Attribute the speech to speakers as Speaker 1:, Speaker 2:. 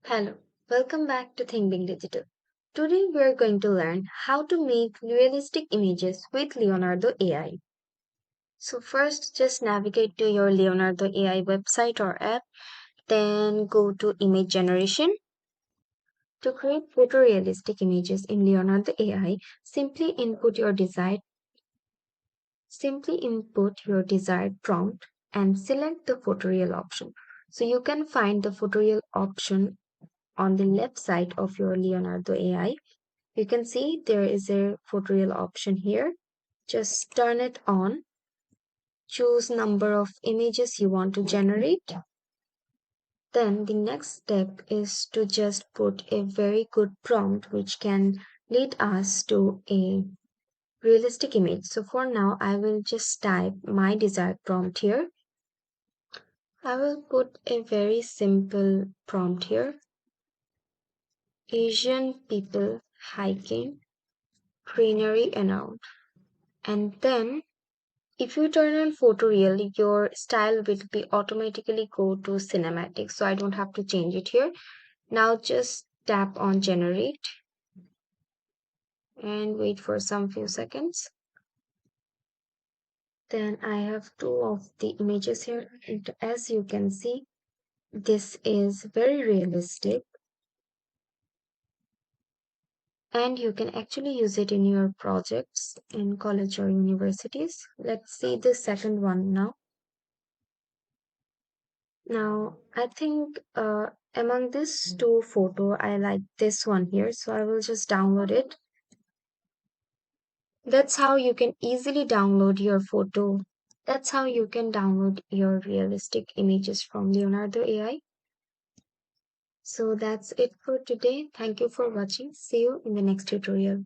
Speaker 1: Hello, welcome back to Think Big Digital. Today we are going to learn how to make realistic images with Leonardo AI. So first just navigate to your Leonardo AI website or app, then go to image generation. To create photorealistic images in Leonardo AI, simply input your desired prompt and select the photoreal option. So you can find the photoreal option on the left side of your Leonardo AI. You can see there is a photoreal option here. Just turn it on. Choose number of images you want to generate. Then the next step is to just put a very good prompt which can lead us to a realistic image. So for now, I will just type my desired prompt here. I will put a very simple prompt here. Asian people hiking greenery around. And then if you turn on photoreal, your style will be automatically go to cinematic. So I don't have to change it here. Now just tap on generate and wait for some few seconds. Then I have two of the images here. And as you can see, this is very realistic and you can actually use it in your projects in college or universities. Let's see the second one now. Now, I think among these two photo, I like this one here, so I will just download it. That's how you can easily download your photo. That's how you can download your realistic images from Leonardo AI. So that's it for today. Thank you for watching. See you in the next tutorial.